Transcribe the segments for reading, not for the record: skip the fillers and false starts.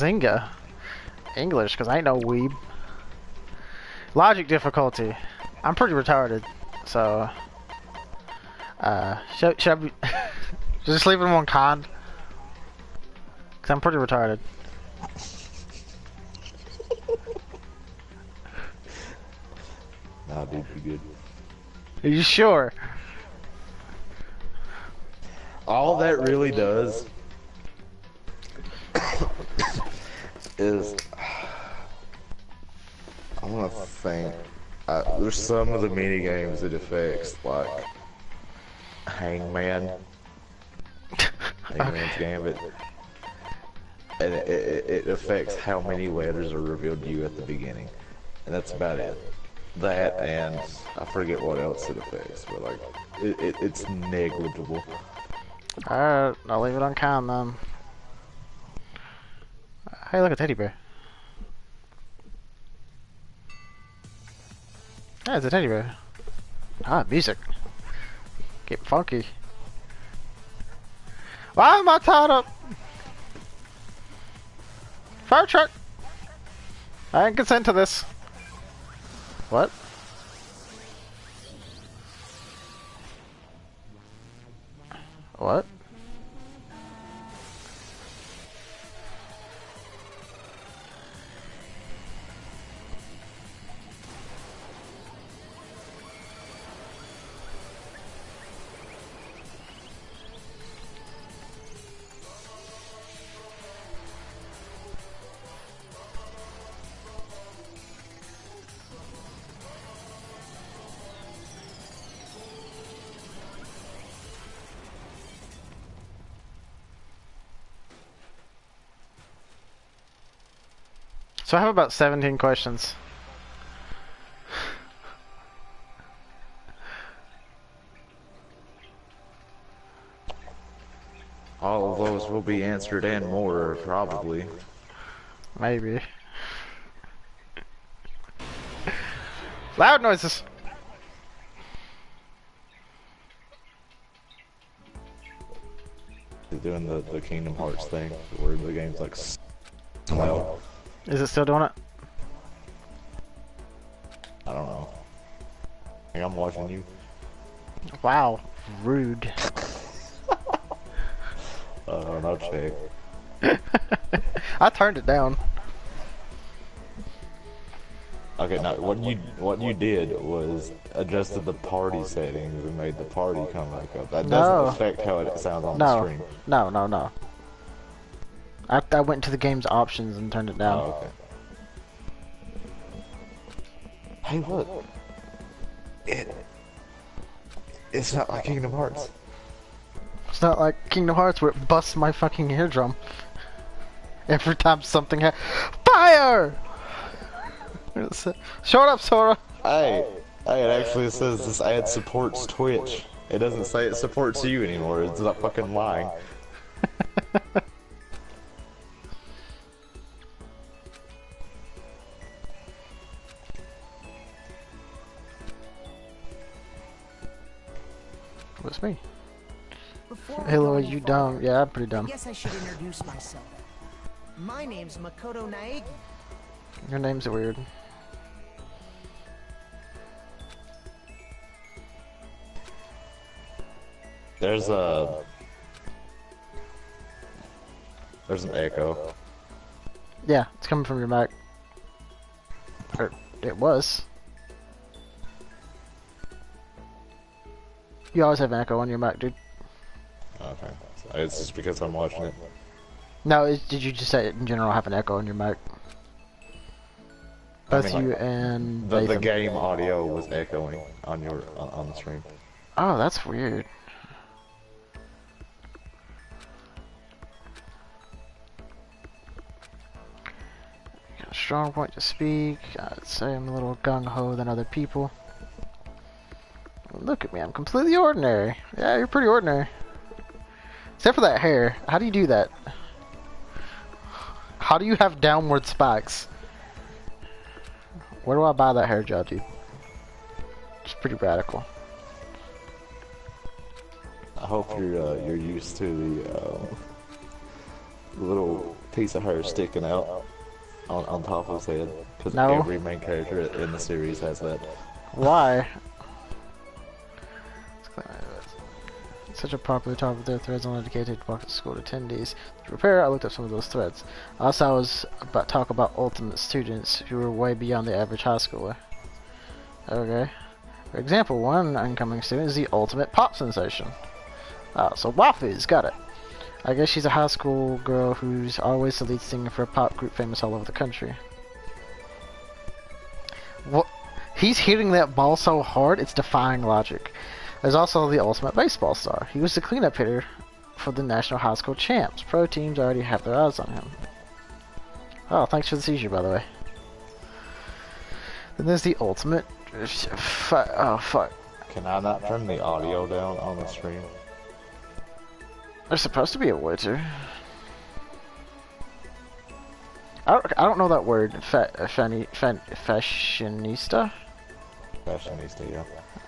Zinga. English, because I ain't no weeb. Logic difficulty. I'm pretty retarded, so... should I be... just leave him on con? Because I'm pretty retarded. Nah, dude, you good. Are you sure? All that really does is I want to think. There's some of the mini games it affects, like Hangman's Gambit, and it affects how many letters are revealed to you at the beginning, and that's about it. That and I forget what else it affects, but like it's negligible. Alright, I'll leave it on con then. Hey, look, a teddy bear. Yeah, it's a teddy bear. Ah, music. Get funky. Why am I tied up? Fire truck! I didn't consent to this. What? What? So I have about 17 questions. All of those will be answered and more, probably. Maybe. Loud noises! They're doing the Kingdom Hearts thing, where the game's like loud. Is it still doing it? I don't know. Like, I'm watching you. Wow. Rude. No check. I turned it down. Okay, now what you did was adjusted the party settings and made the party come back up. That doesn't affect how it sounds on the stream. No. I went to the game's options and turned it down. Oh, okay. Hey, look. It's not like Kingdom Hearts. It's not like Kingdom Hearts where it busts my fucking eardrum. Every time something FIRE! Shut up, Sora! Hey, it actually says this ad supports Twitch. It doesn't say it supports you anymore. It's not fucking lying. What's me? Hello, are you dumb? Yeah, I'm pretty dumb. I guess I should introduce myself. My name's Makoto Naegi. Your name's weird. There's an echo. Yeah, it's coming from your mic. Or, it was. You always have an echo on your mic, dude. Okay, so it's just because I'm watching it. No, did you just say it in general have an echo on your mic? Both you and the game audio was echoing on your on the stream. Oh, that's weird. Got a strong point to speak. I'd say I'm a little gung-ho than other people. Look at me, I'm completely ordinary. Yeah, you're pretty ordinary. Except for that hair. How do you do that? How do you have downward spikes? Where do I buy that hair gel, dude? It's pretty radical. I hope you're used to the little piece of hair sticking out on top of his head. Because No. every main character in the series has that. Why? Such a popular topic, there are threads on dedicated to school attendees. To prepare, I looked up some of those threads. Also, I was about talk about ultimate students who were way beyond the average high schooler. Okay. For example, one incoming student is the ultimate pop sensation. Oh, so Waffy's got it. I guess she's a high school girl who's always the lead singer for a pop group famous all over the country. What? He's hitting that ball so hard, it's defying logic. There's also the ultimate baseball star. He was the cleanup hitter for the national high school champs. Pro teams already have their eyes on him. Oh, thanks for the seizure, by the way. Then there's the ultimate... Oh, fuck. Can I not turn the audio down on the stream? There's supposed to be a way to. I don't know that word. Fashionista? Fashionista, yeah.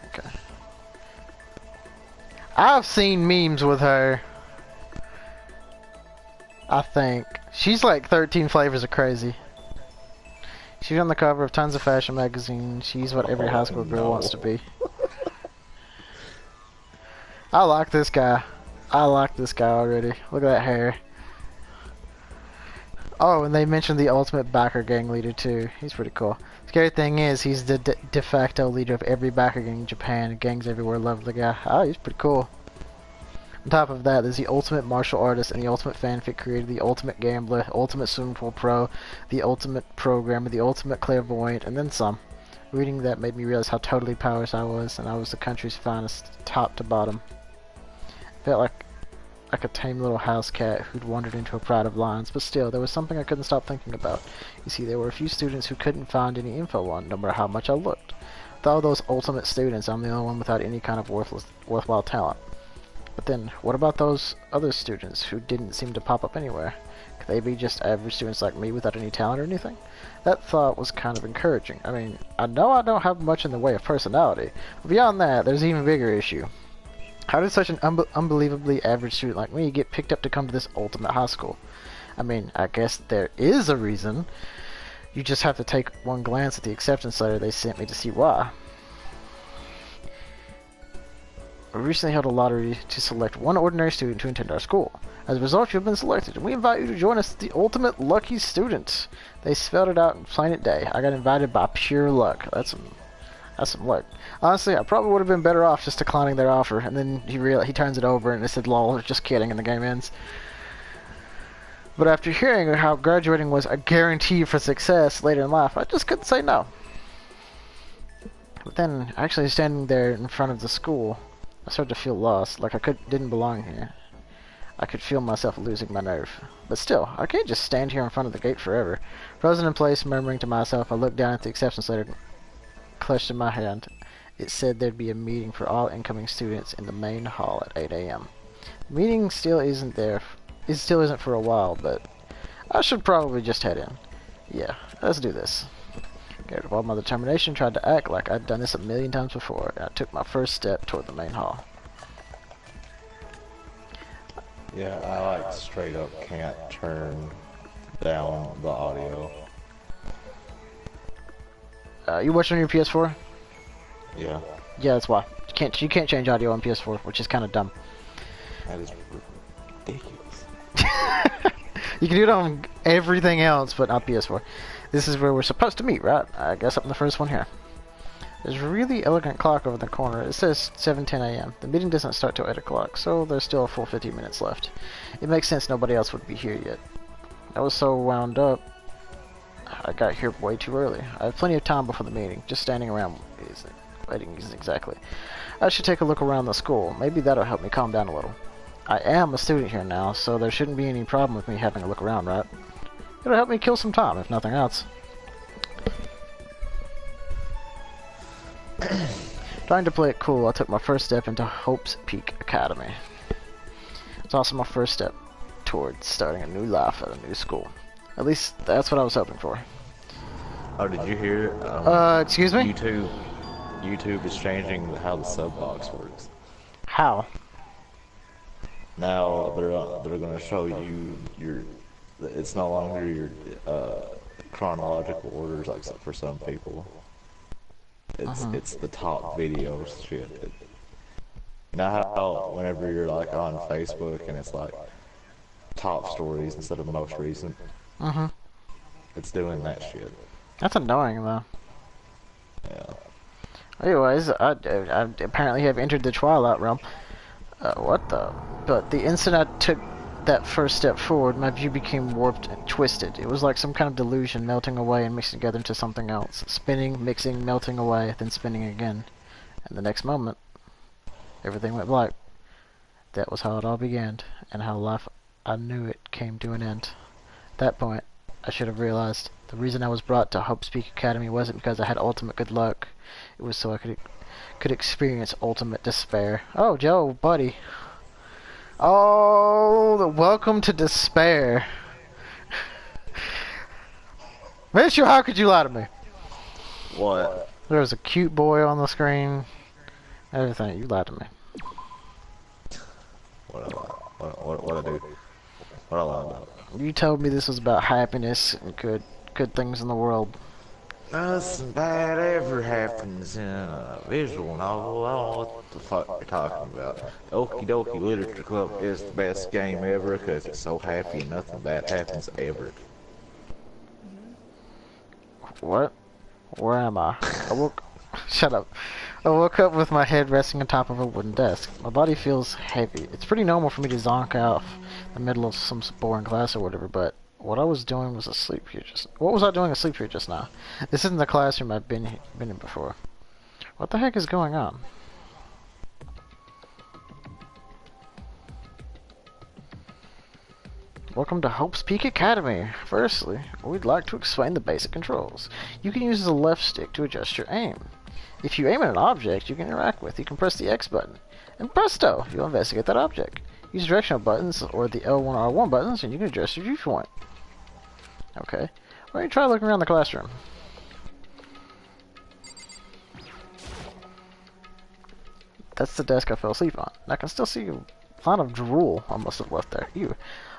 Okay. I've seen memes with her. I think. She's like 13 flavors of crazy. She's on the cover of tons of fashion magazines. She's what every high school girl wants to be. I like this guy. I like this guy already. Look at that hair. Oh, and they mentioned the ultimate biker gang leader too. He's pretty cool. Scary thing is, he's the de facto leader of every biker gang in Japan. Gangs everywhere love the guy. Oh, he's pretty cool. On top of that, there's the ultimate martial artist and the ultimate fanfic creator, the ultimate gambler, ultimate swimming pool pro, the ultimate programmer, the ultimate clairvoyant, and then some. Reading that made me realize how totally powerless I was, and I was the country's finest, top to bottom. Felt like a tame little house cat who'd wandered into a pride of lions, but still, there was something I couldn't stop thinking about. You see, there were a few students who couldn't find any info on, no matter how much I looked. With all those ultimate students, I'm the only one without any kind of worthwhile talent. But then, what about those other students who didn't seem to pop up anywhere? Could they be just average students like me without any talent or anything? That thought was kind of encouraging. I mean, I know I don't have much in the way of personality, but beyond that, there's an even bigger issue. How did such an unbelievably average student like me get picked up to come to this ultimate high school? I mean, I guess there is a reason. You just have to take one glance at the acceptance letter they sent me to see why. We recently held a lottery to select one ordinary student to attend our school. As a result, you have been selected, and we invite you to join us as the ultimate lucky student. They spelled it out in plain as day. I got invited by pure luck. That's some luck. Honestly, I probably would have been better off just declining their offer, and then he turns it over and it said, lol, just kidding, and the game ends. But after hearing how graduating was a guarantee for success later in life, I just couldn't say no. But then, actually standing there in front of the school, I started to feel lost, like I didn't belong here. I could feel myself losing my nerve. But still, I can't just stand here in front of the gate forever. Frozen in place, murmuring to myself, I looked down at the acceptance letter clutched in my hand. It said there'd be a meeting for all incoming students in the main hall at 8 a.m. The meeting still isn't there. It still isn't for a while, but I should probably just head in. Yeah, let's do this. Gathered with all my determination, tried to act like I'd done this a million times before, and I took my first step toward the main hall. Yeah, I like straight up can't turn down the audio. You watch on your PS4? Yeah. Yeah, that's why. You can't change audio on PS4, which is kind of dumb. That is ridiculous. You can do it on everything else, but not PS4. This is where we're supposed to meet, right? I guess I'm the first one here. There's a really elegant clock over the corner. It says 7:10 a.m. The meeting doesn't start till 8 o'clock, so there's still a full 15 minutes left. It makes sense nobody else would be here yet. I was so wound up, I got here way too early. I have plenty of time before the meeting. Just standing around waiting isn't exactly. I should take a look around the school. Maybe that'll help me calm down a little. I am a student here now, so there shouldn't be any problem with me having a look around, right? It'll help me kill some time, if nothing else. Trying to play it cool, I took my first step into Hope's Peak Academy. It's also my first step towards starting a new life at a new school. At least, that's what I was hoping for. Oh, did you hear? Excuse me? YouTube is changing how the sub box works. How? Now they're gonna show you It's no longer your chronological orders like for some people. It's the top videos shit. You know how whenever you're like on Facebook and it's like top stories instead of most recent, Mm-hmm. it's doing that shit. That's annoying, though. Yeah. Anyways, I apparently have entered the Twilight realm. What the? But the instant I took that first step forward, my view became warped and twisted. It was like some kind of delusion melting away and mixing together into something else. Spinning, mixing, melting away, then spinning again. And the next moment, everything went black. That was how it all began, and how life I knew it came to an end. At that point, I should have realized the reason I was brought to Hope's Peak Academy wasn't because I had ultimate good luck. It was so I could experience ultimate despair. Oh, Joe, buddy. Oh, welcome to despair. Mitchell, how could you lie to me? What? There was a cute boy on the screen. Everything. You lied to me. What I lie? What I do? What I lie about? You told me this was about happiness and good things in the world. Nothing bad ever happens in a visual novel. I don't know what the fuck you're talking about. Okie Dokie Literature Club is the best game ever because it's so happy and nothing bad happens ever. What? Where am I? I woke. Shut up. I woke up with my head resting on top of a wooden desk. My body feels heavy. It's pretty normal for me to zonk out in the middle of some boring class or whatever, but what I was doing was asleep here just. What was I doing asleep here just now? This isn't the classroom I've been in before. What the heck is going on? Welcome to Hope's Peak Academy. Firstly, we'd like to explain the basic controls. You can use the left stick to adjust your aim. If you aim at an object you can interact with, you can press the X button. And presto, you'll investigate that object. Use directional buttons or the L1 R1 buttons and you can adjust your viewpoint. Okay, why don't you try looking around the classroom? That's the desk I fell asleep on. And I can still see a line of drool I must have left there. Ew.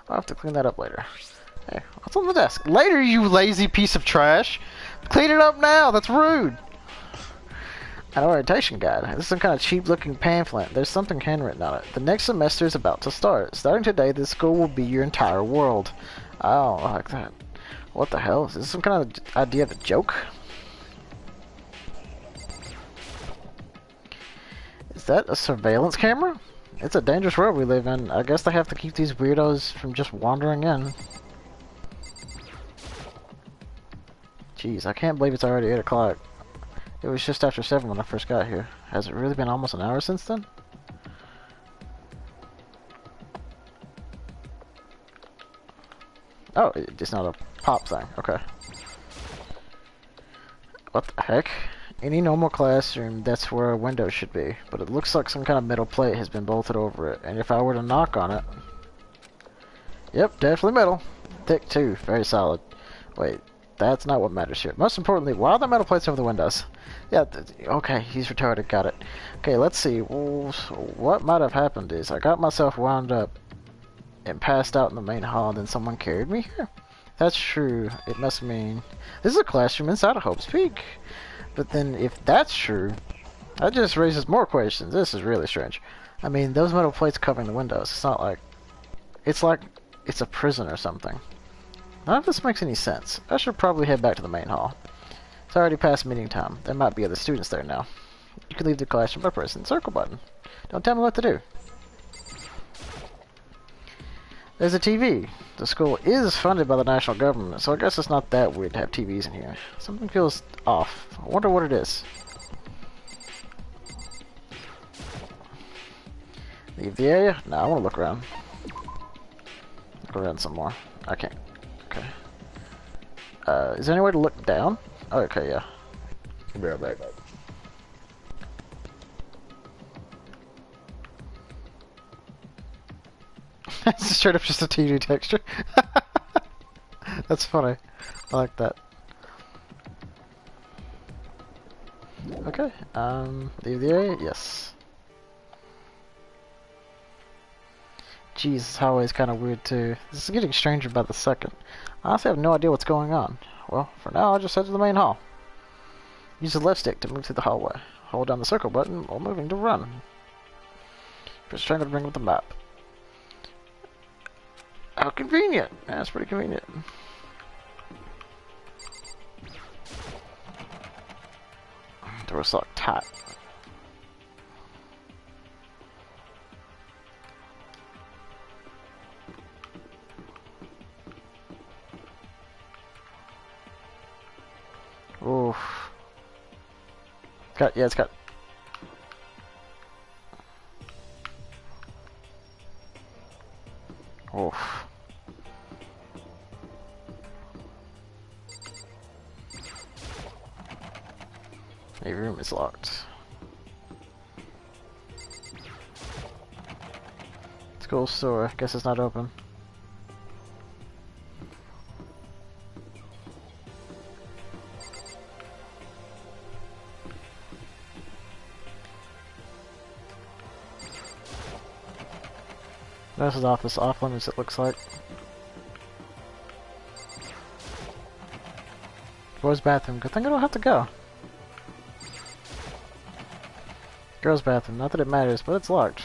I'll have to clean that up later. Hey, what's on the desk? Later, you lazy piece of trash! Clean it up now! That's rude! An orientation guide. This is some kind of cheap-looking pamphlet. There's something handwritten on it. The next semester is about to start. Starting today, this school will be your entire world. I don't like that. What the hell? Is this some kind of idea of a joke? Is that a surveillance camera? It's a dangerous world we live in. I guess they have to keep these weirdos from just wandering in. Jeez, I can't believe it's already 8 o'clock. It was just after 7 when I first got here. Has it really been almost an hour since then? Oh, it's not a pop thing. Okay. What the heck? Any normal classroom, that's where a window should be. But it looks like some kind of metal plate has been bolted over it. And if I were to knock on it... Yep, definitely metal. Thick too, very solid. Wait, that's not what matters here. Most importantly, why are there metal plates over the windows? Yeah, okay, he's retarded, got it. Okay, let's see. Well, what might have happened is I got myself wound up and passed out in the main hall and then someone carried me here. That's true. It must mean... This is a classroom inside of Hope's Peak. But then, if that's true, that just raises more questions. This is really strange. I mean, those metal plates covering the windows, it's not like... It's like it's a prison or something. None of this makes any sense. I should probably head back to the main hall. It's already past meeting time. There might be other students there now. You can leave the classroom by pressing the circle button. Don't tell me what to do. There's a TV. The school is funded by the national government, so I guess it's not that weird to have TVs in here. Something feels off. I wonder what it is. Leave the area? No, I want to look around. Look around some more. I can't. Okay. Is there any way to look down? Oh, okay, yeah. I'll be right back. It's straight up just a TV texture. That's funny. I like that. Okay, leave the area? Yes. Jeez, this hallway is kind of weird too. This is getting stranger by the second. I honestly have no idea what's going on. Well, for now, I'll just head to the main hall. Use the left stick to move through the hallway. Hold down the circle button while moving to run. Press triangle to bring up the map. How convenient! Yeah, that's pretty convenient. Door's locked tight. Oof. It's got. Oof. The room is locked. School store. Guess it's not open. Nurse's office off limits, it looks like. Boys' bathroom. Good thing I don't have to go. Girls' bathroom. Not that it matters, but it's locked.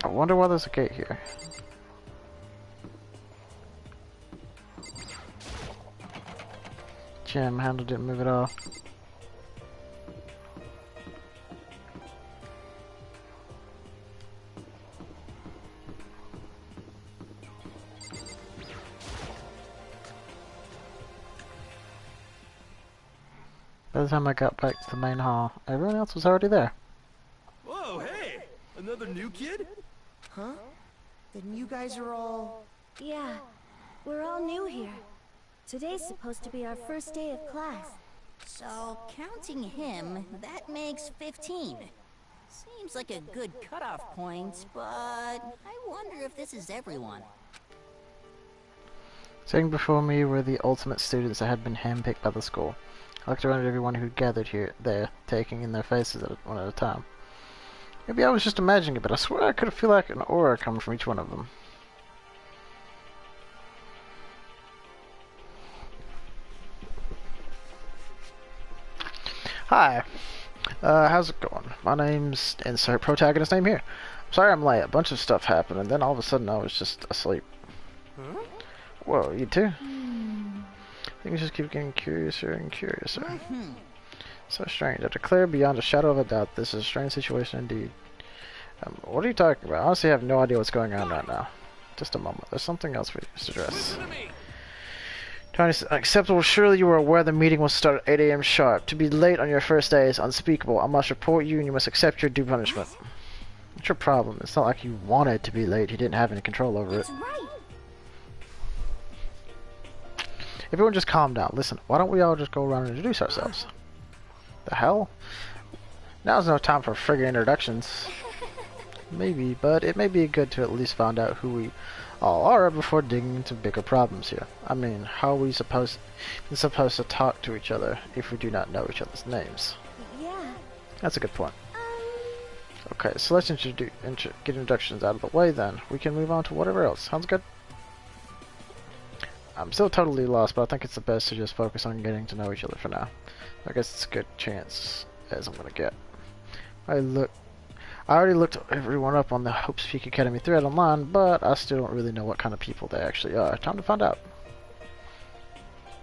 I wonder why there's a gate here. Gym. Handle didn't move at all. By the time I got back to the main hall, everyone else was already there. Whoa, hey! Another new kid? Huh? Then you guys are all... Yeah, we're all new here. Today's supposed to be our first day of class. So, counting him, that makes 15. Seems like a good cutoff point, but I wonder if this is everyone. Sitting before me were the ultimate students that had been handpicked by the school. I looked around at everyone who gathered there, taking in their faces one at a time. Maybe I was just imagining it, but I swear I could feel like an aura coming from each one of them. Hi. How's it going? My name's insert protagonist name here. I'm sorry I'm late. A bunch of stuff happened, and then all of a sudden I was just asleep. Huh? Whoa, you too? Things just keep getting curiouser and curiouser. So strange. I declare beyond a shadow of a doubt this is a strange situation indeed. What are you talking about? I honestly have no idea what's going on right now. Just a moment. There's something else we must address. Tony, unacceptable. Surely you were aware the meeting was start at 8 AM sharp. To be late on your first day is unspeakable. I must report you and you must accept your due punishment. What's your problem? It's not like you wanted to be late. You didn't have any control over it. That's right. Everyone just calm down. Listen, why don't we all just go around and introduce ourselves? The hell? Now's no time for friggin' introductions. Maybe, but it may be good to at least find out who we all are before digging into bigger problems here. I mean, how are we supposed to talk to each other if we do not know each other's names? Yeah. That's a good point. Okay, so let's get introductions out of the way then. We can move on to whatever else. Sounds good? I'm still totally lost, but I think it's the best to just focus on getting to know each other for now. I guess it's a good chance as I'm gonna get. I already looked everyone up on the Hope's Peak Academy thread online, but I still don't really know what kind of people they actually are. Time to find out.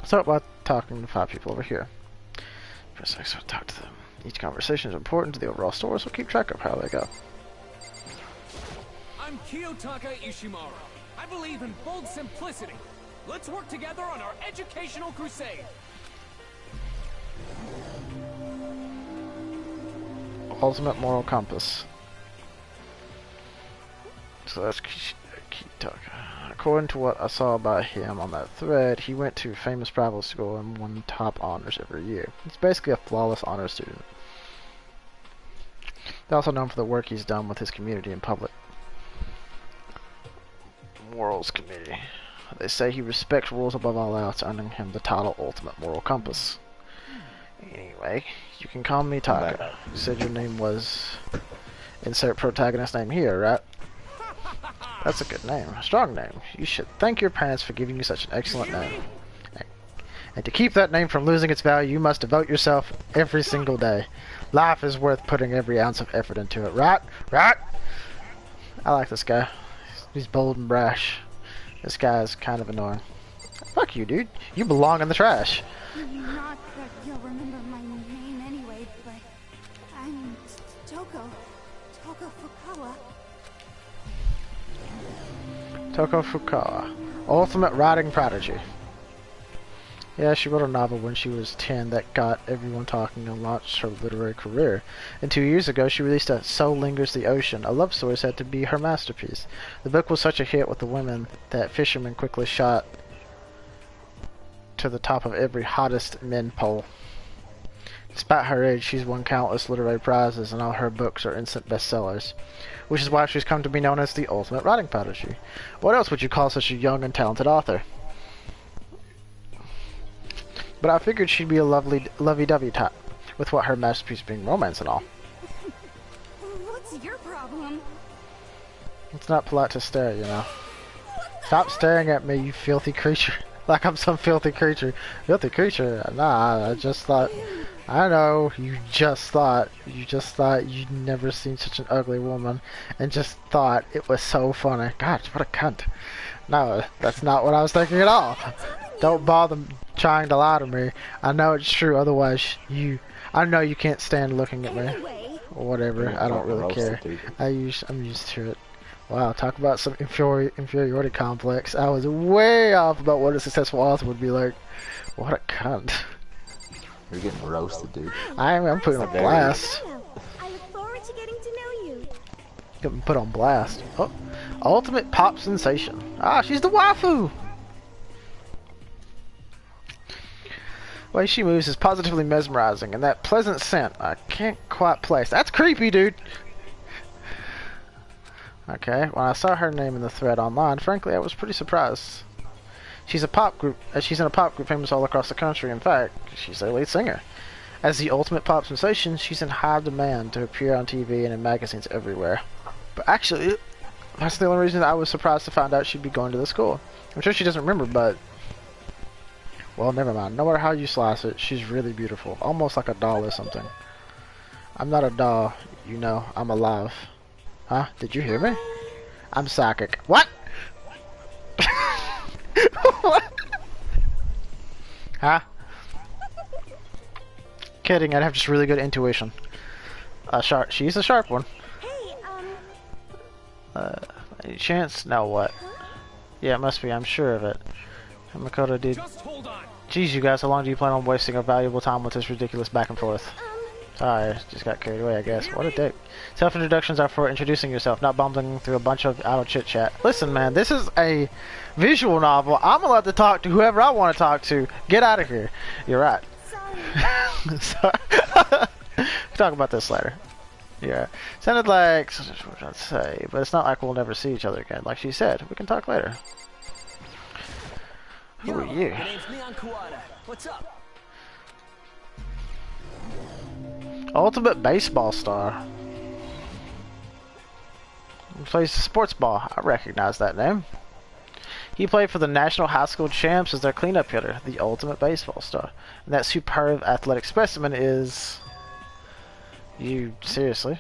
Start by talking to 5 people over here. First, I start to talk to them. Each conversation is important to the overall story, so keep track of how they go. I'm Kiyotaka Ishimura. I believe in bold simplicity. Let's work together on our educational crusade. Ultimate moral compass. So that's Kiyotaka. According to what I saw about him on that thread, he went to famous private school and won top honors every year. He's basically a flawless honor student. He's also known for the work he's done with his community and public morals committee. They say he respects rules above all else, earning him the title Ultimate Moral Compass. Anyway, You can call me Taka. You said your name was... Insert protagonist name here, right? That's a good name. A strong name. You should thank your parents for giving you such an excellent name. And to keep that name from losing its value, you must devote yourself every single day. Life is worth putting every ounce of effort into it, right? Right? I like this guy. He's bold and brash. This guy is kind of annoying. Fuck you, dude. You belong in the trash. Not that you'll remember my name anyway, but I'm Toko Fukawa. Toko Fukawa. Ultimate writing prodigy. Yeah, she wrote a novel when she was 10 that got everyone talking and launched her literary career. And 2 years ago, she released a So Lingers the Ocean, a love story said to be her masterpiece. The book was such a hit with the women that fishermen quickly shot to the top of every hottest men poll. Despite her age, she's won countless literary prizes, and all her books are instant bestsellers, which is why she's come to be known as the ultimate writing prodigy. What else would you call such a young and talented author? But I figured she'd be a lovey-dovey type, with what her masterpiece being romance and all. What's your problem? It's not polite to stare, you know. Stop staring at me, you filthy creature. Like I'm some filthy creature. Filthy creature? Nah, I just thought... I know, you just thought you'd never seen such an ugly woman, and just thought it was so funny. God, what a cunt. No, that's not what I was thinking at all. Don't bother trying to lie to me. I know it's true, otherwise I know you can't stand looking at me. Or whatever, I don't really care. I'm used to it. Wow, talk about some inferiority complex. I was way off about what a successful author would be like. What a cunt. You're getting roasted, dude. I'm putting on blast. I look forward to getting to know you. Getting put on blast. Oh, ultimate pop sensation. Ah, she's the waifu. The way she moves is positively mesmerizing, and that pleasant scent I can't quite place. That's creepy, dude. Okay, when I saw her name in the thread online, frankly, I was pretty surprised. She's in a pop group famous all across the country. In fact, she's their lead singer. As the ultimate pop sensation, she's in high demand to appear on TV and in magazines everywhere. But actually, that's the only reason I was surprised to find out she'd be going to the school. I'm sure she doesn't remember, but... Well, never mind. No matter how you slice it, she's really beautiful. Almost like a doll or something. I'm not a doll, you know. I'm alive. Huh? Did you hear me? I'm psychic. What? What? Huh? Kidding, I'd have just really good intuition. She's a sharp one. Hey, Any chance? No, what? Yeah, it must be, I'm sure of it. Makoto did. Just hold on. Geez, you guys, how long do you plan on wasting our valuable time with this ridiculous back and forth? Sorry, just got carried away, I guess. What a dick. Self-introductions are for introducing yourself, not bumbling through a bunch of idle chit-chat. Listen, man, this is a visual novel. I'm allowed to talk to whoever I want to talk to. Get out of here. You're right. sorry. Sorry. We'll talk about this later. Yeah. Sounded like... what I'd say, but it's not like we'll never see each other again. Like she said, we can talk later. Who are you? My name's Neon Kuwata. What's up? Ultimate baseball star. He plays sports ball. I recognize that name. He played for the National High School Champs as their cleanup hitter, the ultimate baseball star. And that superb athletic specimen is... You, seriously?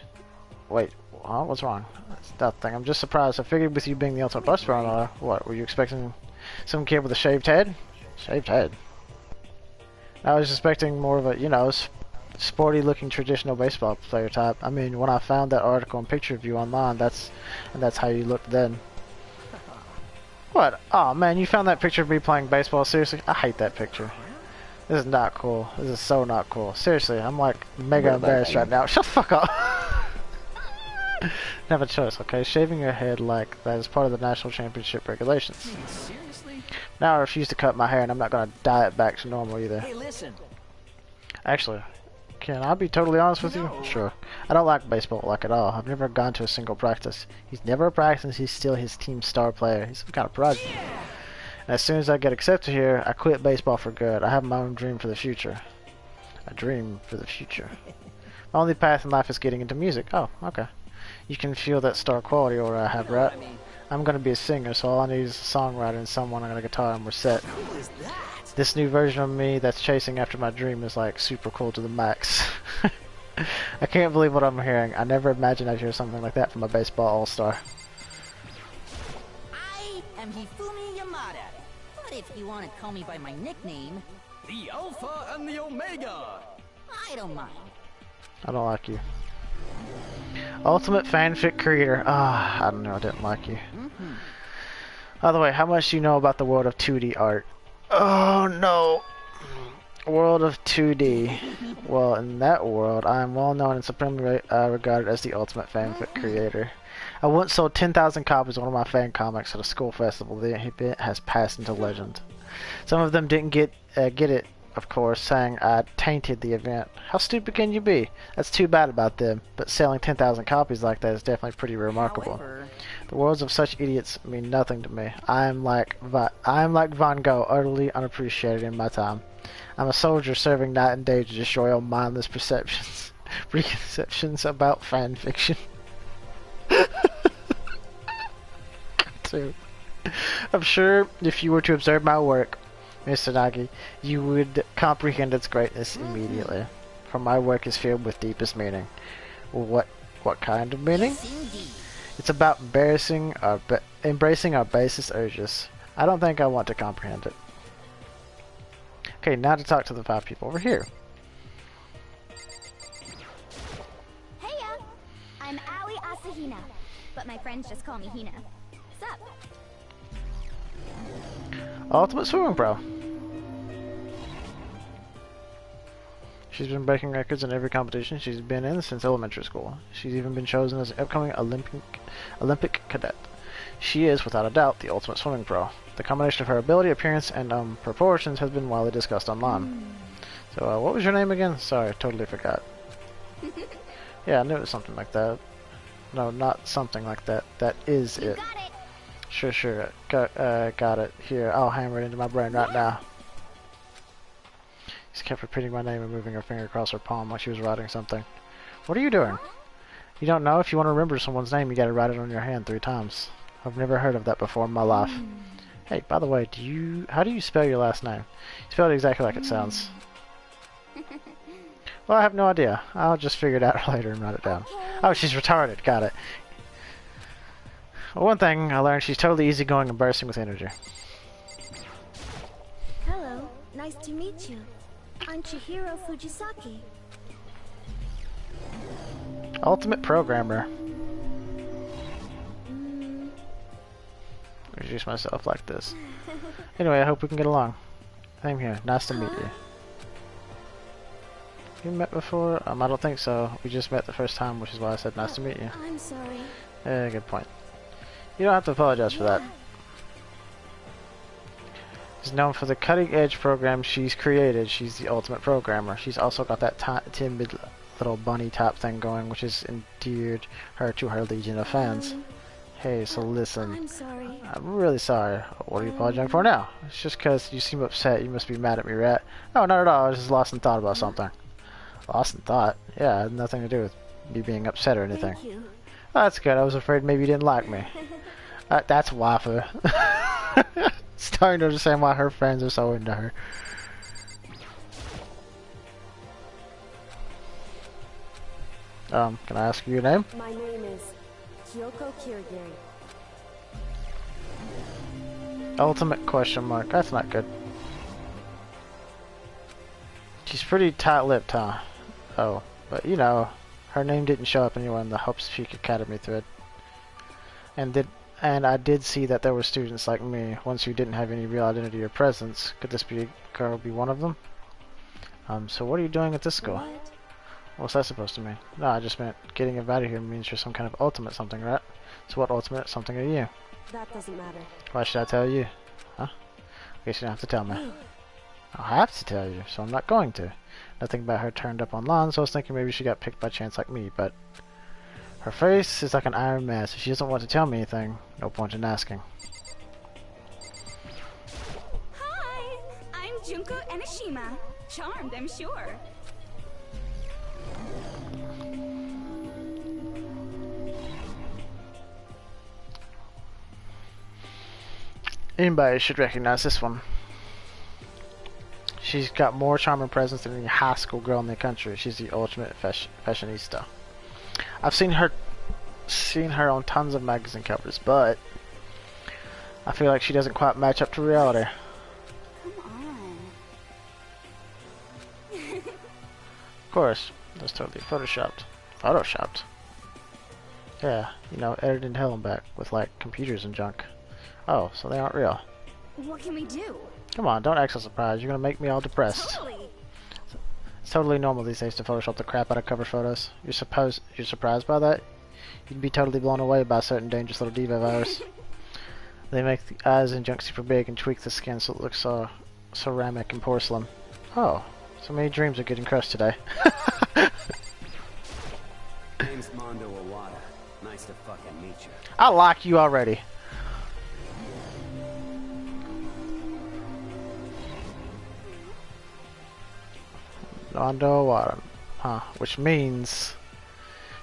Wait, huh? What's wrong? That's nothing. I'm just surprised. I figured with you being the ultimate bus runner, what, were you expecting some kid with a shaved head? Shaved head. I was expecting more of a, you know, sporty looking traditional baseball player type. I mean, when I found that article and picture of you online, that's how you looked then. What? Oh man, you found that picture of me playing baseball? Seriously? I hate that picture. This is not cool. This is so not cool. Seriously, I'm like mega embarrassed right now. Shut the fuck up. Have a choice, okay? Shaving your head like that is part of the national championship regulations. Seriously? Now I refuse to cut my hair, and I'm not gonna dye it back to normal either. Hey, listen. Actually, can I be totally honest with you? No. Sure. I don't like baseball like at all. I've never gone to a single practice. He's never practiced. He's still his team's star player. He's some kind of prodigy. And as soon as I get accepted here, I quit baseball for good. I have my own dream for the future. A dream for the future. My only path in life is getting into music. Oh, okay. You can feel that star quality aura I have, right? I'm gonna be a singer, so all I need is a songwriter and someone on a guitar and we're set. Who is that? This new version of me that's chasing after my dream is like super cool to the max. I can't believe what I'm hearing. I never imagined I'd hear something like that from a baseball all-star. I am Hifumi Yamada. But if you want to call me by my nickname, The Alpha and the Omega! I don't mind. I don't like you. Ultimate fanfic creator. I don't know, I didn't like you. By the way, how much do you know about the world of 2D art? Oh no! World of 2D. Well, in that world, I am well known and supremely regarded as the ultimate fanfic creator. I once sold 10,000 copies of one of my fan comics at a school festival. The event has passed into legend. Some of them didn't get it, of course, saying I tainted the event. How stupid can you be? That's too bad about them, but selling 10,000 copies like that is definitely pretty remarkable. However, The words of such idiots mean nothing to me. I am like Van Gogh, utterly unappreciated in my time. I'm a soldier serving night and day to destroy all mindless preconceptions about fan fiction. Dude. I'm sure if you were to observe my work, Mr. Nagi, you would comprehend its greatness immediately. For my work is filled with deepest meaning. What kind of meaning? indeed. It's about embracing our basest urges. I don't think I want to comprehend it. Okay, now to talk to the 5 people over here. Heya! I'm Aoi Asahina, but my friends just call me Hina. Sup? Ultimate Swimming Pro. She's been breaking records in every competition she's been in since elementary school. She's even been chosen as an upcoming Olympic cadet. She is, without a doubt, the ultimate swimming pro. The combination of her ability, appearance, and proportions has been widely discussed online. So, what was your name again? Sorry, I totally forgot. Yeah, I knew it was something like that. No, not something like that. That is it. Got it! Sure. Got it. Here, I'll hammer it into my brain right now. She kept repeating my name and moving her finger across her palm like she was writing something. What are you doing? You don't know? If you want to remember someone's name, you gotta write it on your hand 3 times. I've never heard of that before in my life. Hey, by the way, how do you spell your last name? You spell it exactly like it sounds. Well, I have no idea. I'll just figure it out later and write it down. Oh, she's retarded. Got it. Well, one thing I learned, she's totally easygoing and bursting with energy. Hello, nice to meet you. I'm Chihiro Fujisaki. Ultimate programmer. Introduce myself like this. Anyway, I hope we can get along. Same here. Nice to meet you. You met before? I don't think so. We just met the first time, which is why I said nice to meet you. I'm sorry. Yeah, good point. You don't have to apologize for that. She's known for the cutting-edge program she's created. She's the ultimate programmer. She's also got that timid little bunny top thing going, which has endeared her to her legion of fans. Hey, so listen. I'm sorry. I'm really sorry. What are you apologizing for now? It's just because you seem upset. You must be mad at me, right? No, not at all. I was just lost in thought about something. Lost in thought? Yeah, it had nothing to do with me being upset or anything. Thank you. Oh, that's good. I was afraid maybe you didn't like me. That's waifu. Starting to understand why her friends are so into her. Can I ask you your name? My name is Kyoko Kirigiri. Ultimate question mark. That's not good. She's pretty tight-lipped, huh? Oh, but you know, her name didn't show up anywhere in the Hope Speak Academy thread. And I did see that there were students like me, ones who didn't have any real identity or presence. Could this girl be one of them? So what are you doing at this school? What? What's that supposed to mean? No, I just meant getting invited here means you're some kind of ultimate something, right? So what ultimate something are you? That doesn't matter. Why should I tell you? Huh? I guess you don't have to tell me. I'll have to tell you, so I'm not going to. Nothing about her turned up online, so I was thinking maybe she got picked by chance like me, but her face is like an iron mask. If she doesn't want to tell me anything, no point in asking. Hi, I'm Junko Enoshima. Charmed, I'm sure. Anybody should recognize this one. She's got more charm and presence than any high school girl in the country. She's the ultimate fashionista. I've seen her on tons of magazine covers, but I feel like she doesn't quite match up to reality. Come on. Of course, that's totally photoshopped. Photoshopped? Yeah, you know, edited hell and back with like computers and junk. Oh, so they aren't real. What can we do? Come on, don't act so surprised. You're gonna make me all depressed. Totally. It's totally normal these days to Photoshop the crap out of cover photos. You're surprised by that? You'd be totally blown away by certain dangerous little diva virus. They make the eyes and junk super big and tweak the skin so it looks so ceramic and porcelain. Oh, so many dreams are getting crushed today. Name's Mondo Awada. Nice to fucking meet you. I like you already. Mondo Awada. Huh. Which means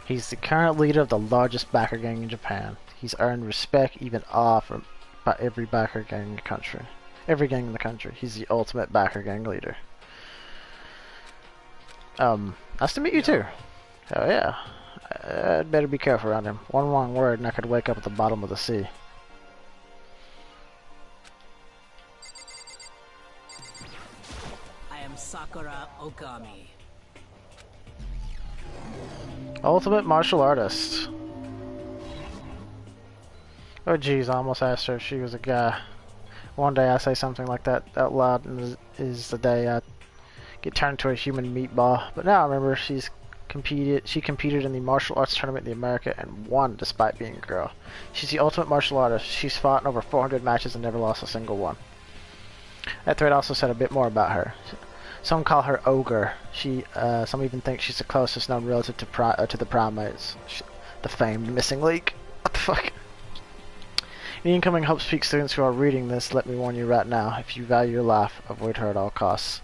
he's the current leader of the largest backer gang in Japan. He's earned respect, even awe by every backer gang in the country. Every gang in the country. He's the ultimate backer gang leader. Nice to meet you too. Oh yeah. I'd better be careful around him. One wrong word and I could wake up at the bottom of the sea. I am Sakura Okami. Ultimate martial artist. Oh jeez, I almost asked her if she was a guy. One day I say something like that out loud and is the day I get turned into a human meatball. But now I remember she competed in the martial arts tournament in America and won despite being a girl. She's the ultimate martial artist. She's fought in over 400 matches and never lost a single one. That thread also said a bit more about her. Some call her Ogre. Some even think she's the closest known relative to the primates. The famed missing link. What the fuck? Any incoming Hope Speak students who are reading this, let me warn you right now. If you value your life, avoid her at all costs.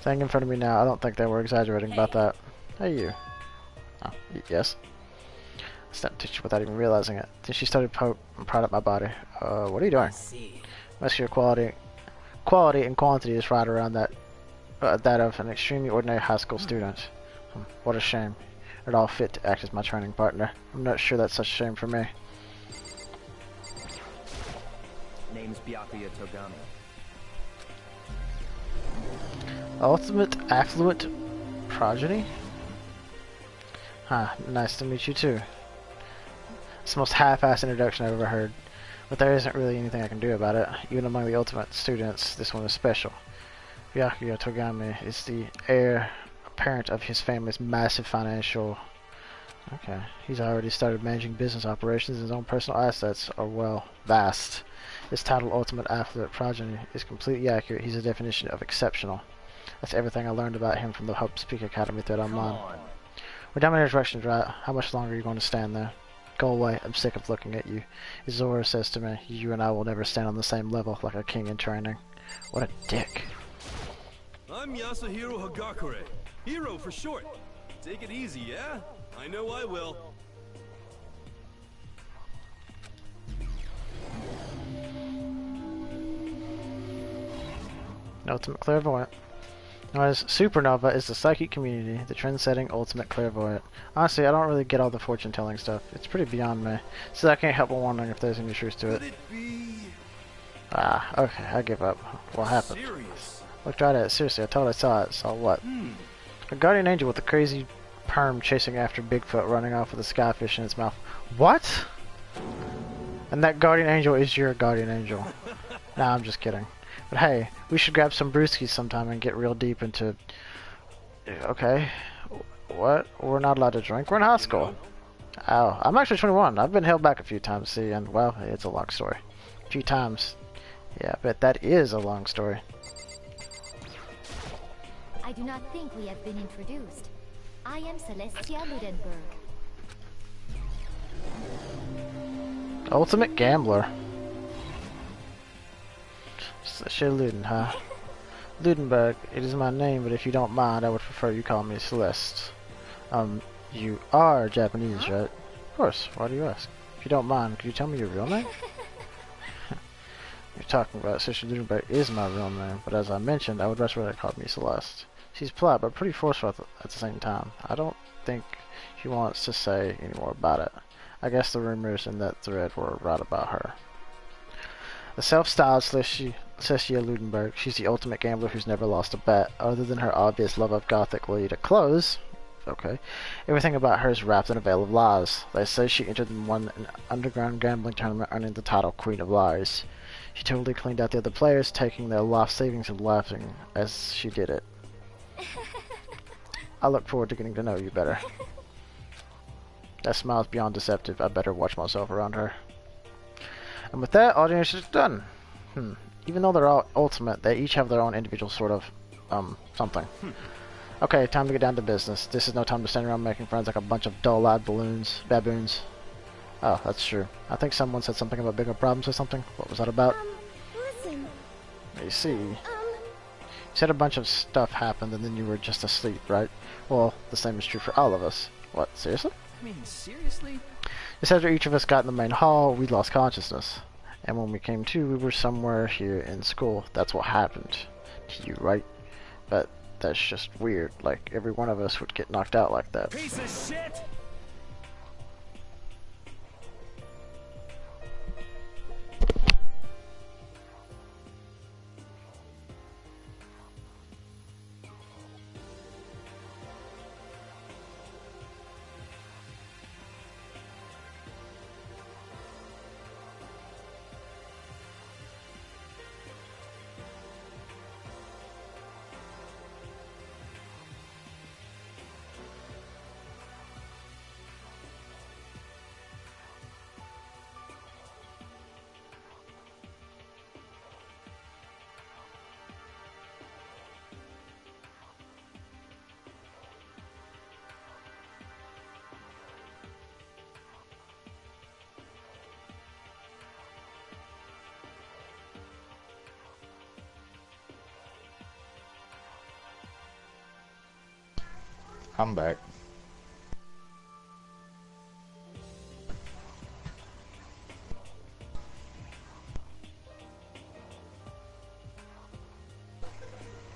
Standing in front of me now, I don't think they were exaggerating about that. Hey you. Oh, yes. I snapped at you without even realizing it. Then she started and pried up my body. What are you doing? Most of your quality and quantity is right around that of an extremely ordinary high school student. What a shame. It all fit to act as my training partner. I'm not sure that's such a shame for me. Name's Byakuya Togami. Ultimate affluent progeny? Huh, nice to meet you too. It's the most half-assed introduction I've ever heard. But there isn't really anything I can do about it. Even among the ultimate students, this one is special. Byakuya Togami is the heir apparent of his family's massive financial... Okay, he's already started managing business operations and his own personal assets are, well, vast. His title, Ultimate Affluent Progeny, is completely accurate. He's a definition of exceptional. That's everything I learned about him from the Hope Speak Academy thread online. We're done with introductions, right? How much longer are you going to stand there? Go away, I'm sick of looking at you. Izora says to me, you and I will never stand on the same level like a king in training. What a dick. I'm Yasuhiro Hagakure. Hero for short. Take it easy, yeah? I know I will. Ultimate Clairvoyant. Known as Supernova is the psychic community, the trend-setting ultimate clairvoyant. Honestly, I don't really get all the fortune-telling stuff. It's pretty beyond me. So I can't help but wondering if there's any truth to it. Ah, okay, I give up. What happened? Looked right at it. Seriously, I told I saw it. Saw what? A guardian angel with a crazy perm chasing after Bigfoot running off with a skyfish in its mouth. What? And that guardian angel is your guardian angel. Nah, I'm just kidding. But hey, we should grab some brewskis sometime and get real deep into... Okay. What? We're not allowed to drink? We're in high school. Oh, I'm actually 21. I've been held back a few times, see, and, well, it's a long story. A few times. Yeah, I bet that is a long story. I do not think we have been introduced. I am Celestia Ludenberg. Ultimate Gambler. Celestia Luden, huh? Ludenberg, it is my name, but if you don't mind, I would prefer you call me Celeste. You are Japanese, right? Of course, why do you ask? If you don't mind, could you tell me your real name? talking about. Sister Ludenberg is my real name, but as I mentioned, I would much rather call me Celeste. She's polite, but pretty forceful at the same time. I don't think she wants to say any more about it. I guess the rumors in that thread were right about her. A self-styled Celestia Ludenberg, she's the ultimate gambler who's never lost a bet. Other than her obvious love of gothic lady clothes, okay, everything about her is wrapped in a veil of lies. They say she entered and won an underground gambling tournament, earning the title Queen of Lies. She totally cleaned out the other players, taking their life savings and laughing as she did it. I look forward to getting to know you better. That smile's beyond deceptive. I better watch myself around her. And with that, audience is done. Even though they're all ultimate, they each have their own individual sort of, something. Okay, time to get down to business. This is no time to stand around making friends like a bunch of dull-eyed baboons. Oh, that's true. I think someone said something about bigger problems or something. What was that about? Listen. You see. You said a bunch of stuff happened and then you were just asleep, right? Well, the same is true for all of us. What, seriously? I mean, seriously? Just after each of us got in the main hall, we lost consciousness. And when we came to, we were somewhere here in school. That's what happened to you, right? But that's just weird. Like, every one of us would get knocked out like that. Piece of shit! I'm back.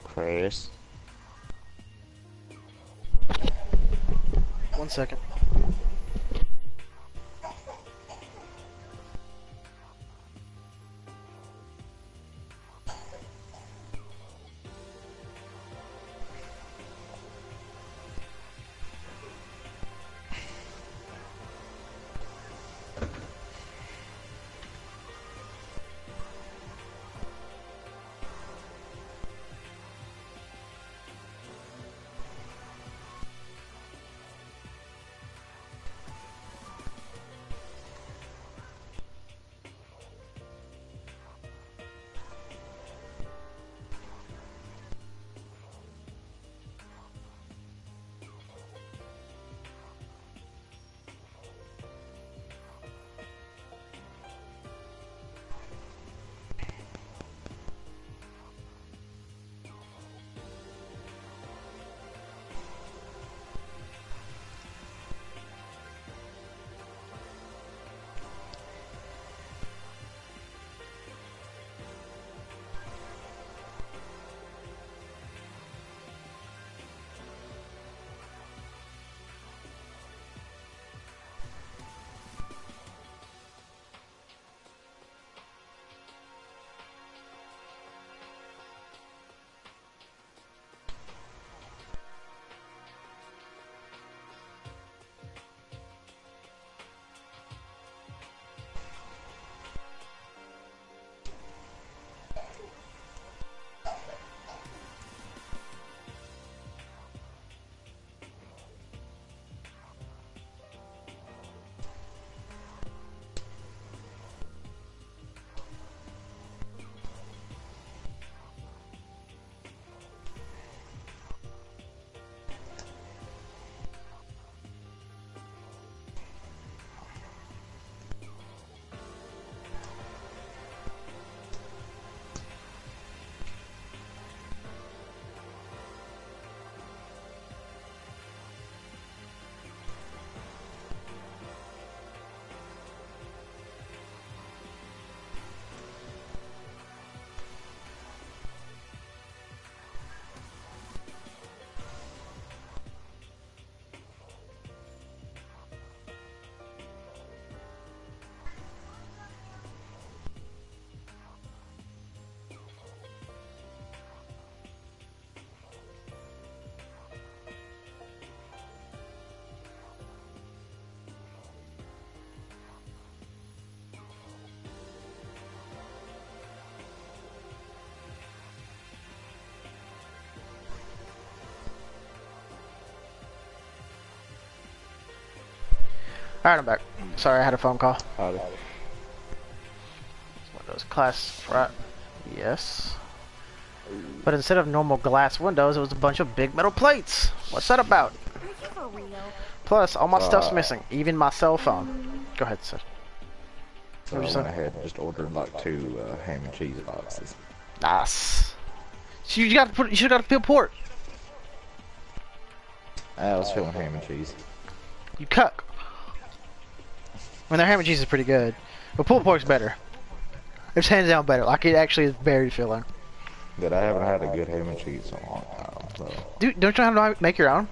Chris. 1 second. Alright, I'm back. Sorry, I had a phone call. Howdy. Windows class, right? Yes. But instead of normal glass windows, it was a bunch of big metal plates. What's that about? Are you for real? Plus, all my stuff's missing, even my cell phone. Go ahead, sir. So I went ahead and just ordered like 2 ham and cheese boxes. Nice. So you got to put. You should got to peel pork. I was feeling ham and cheese. You cuck. I mean, their ham and cheese is pretty good, but pulled pork's better. It's hands down better. Like, it actually is very filling. That I haven't had a good ham and cheese in a long time. So. Dude, don't you have to make your own?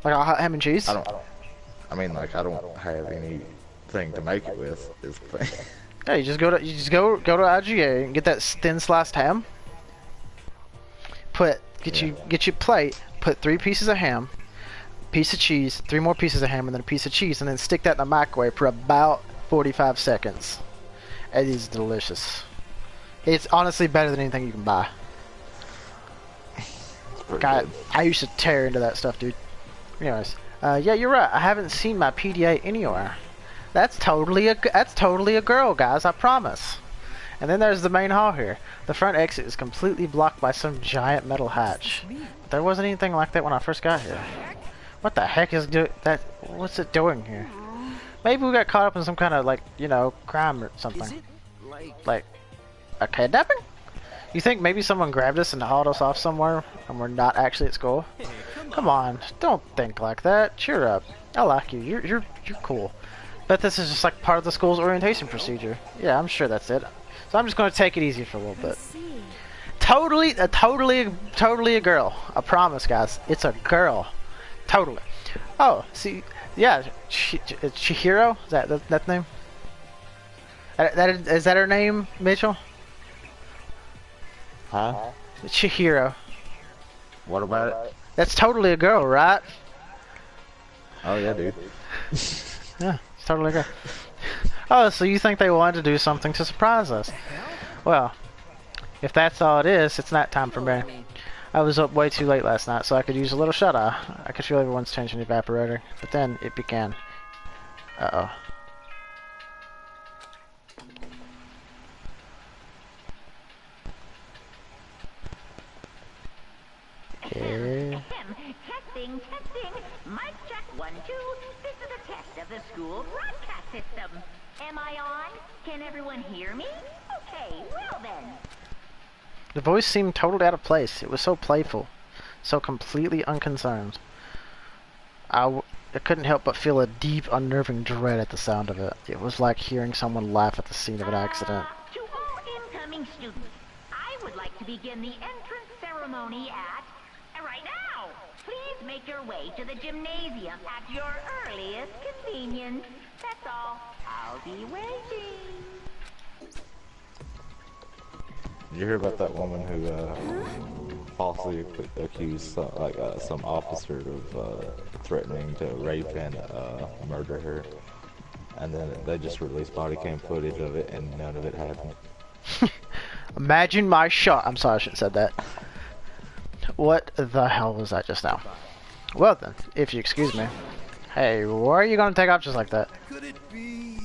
Like a hot ham and cheese? I mean, like, I don't have anything to make it with. Is the thing. Yeah, you just go to IGA and get that thin sliced ham. Get your plate. Put 3 pieces of ham, piece of cheese, 3 more pieces of ham, and then a piece of cheese, and then stick that in the microwave for about 45 seconds. It is delicious. It's honestly better than anything you can buy. God, I used to tear into that stuff, dude. Anyways, yeah, you're right. I haven't seen my PDA anywhere. That's totally a girl, guys. I promise. And then there's the main hall here. The front exit is completely blocked by some giant metal hatch. There wasn't anything like that when I first got here. What the heck is that? What's it doing here? Maybe we got caught up in some kind of, like, you know, crime or something. Like a kidnapping? You think maybe someone grabbed us and hauled us off somewhere and we're not actually at school? Come on, don't think like that. Cheer up. I like you. You're cool. Bet this is just like part of the school's orientation procedure. Yeah, I'm sure that's it. So I'm just gonna take it easy for a little bit. Totally a girl. I promise, guys. It's a girl. Totally. Oh, see, yeah, Chihiro? Is that the name? Is that her name, Mitchell? Huh? Chihiro. What about it? That's totally a girl, right? Oh yeah, dude. Yeah, it's totally a girl. Oh, so you think they wanted to do something to surprise us? Well, if that's all it is, it's not time for me. I was up way too late last night, so I could use a little shut-eye. I could feel everyone's tension evaporating, but then it began. Uh-oh. Okay. Testing. Mic check 1, 2. This is a test of the school broadcast system. Am I on? Can everyone hear me? Okay, well then. The voice seemed totally out of place. It was so playful, so completely unconcerned. I couldn't help but feel a deep, unnerving dread at the sound of it. It was like hearing someone laugh at the scene of an accident. To all incoming students, I would like to begin the entrance ceremony at right now. Please make your way to the gymnasium at your earliest convenience. That's all. I'll be waiting. Did you hear about that woman who falsely accused some officer of threatening to rape and murder her? And then they just released body cam footage of it, and none of it happened. Imagine my shot. I'm sorry, I shouldn't have said that. What the hell was that just now? Well then, if you excuse me. Hey, why are you gonna take off just like that? Could it be?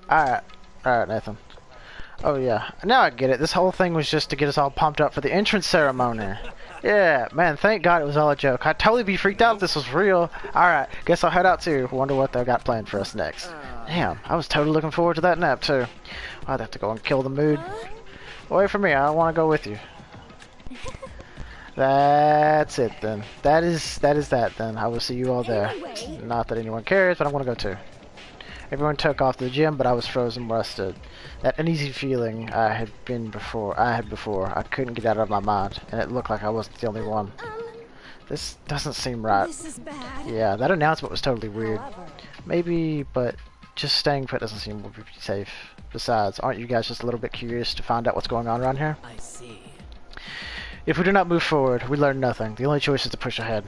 Alright, Nathan. Oh yeah, now I get it. This whole thing was just to get us all pumped up for the entrance ceremony. Yeah, man, thank God it was all a joke. I'd totally be freaked out if this was real. Alright, guess I'll head out too. Wonder what they got planned for us next. Damn, I was totally looking forward to that nap too. I'd have to go and kill the mood. Wait for me, I want to go with you. That's it then. That is that then. I will see you all there. Not that anyone cares, but I'm gonna go too. Everyone took off to the gym, but I was frozen where I stood. That uneasy feeling I had before. I couldn't get out of my mind, and it looked like I wasn't the only one. This doesn't seem right. This is bad. Yeah, that announcement was totally weird. Maybe, but just staying put doesn't seem to be safe. Besides, aren't you guys just a little bit curious to find out what's going on around here? I see. If we do not move forward, we learn nothing. The only choice is to push ahead.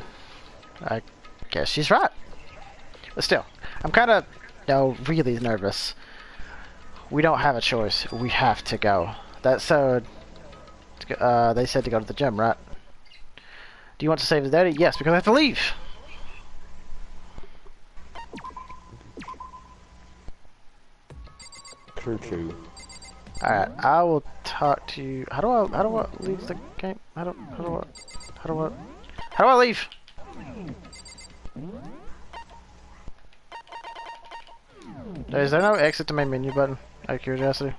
I guess she's right. But still, I'm kind of, really nervous. We don't have a choice. We have to go. That's so. They said to go to the gym, right? Do you want to save the daddy? Yes, because I have to leave. True, true. Alright, I will talk to you. How do I leave the game? How do I leave? Is there no exit to my menu button? Out of curiosity.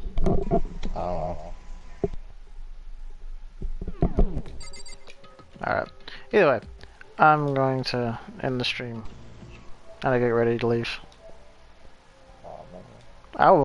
I don't know. Alright. Either way, I'm going to end the stream. And I get ready to leave. I will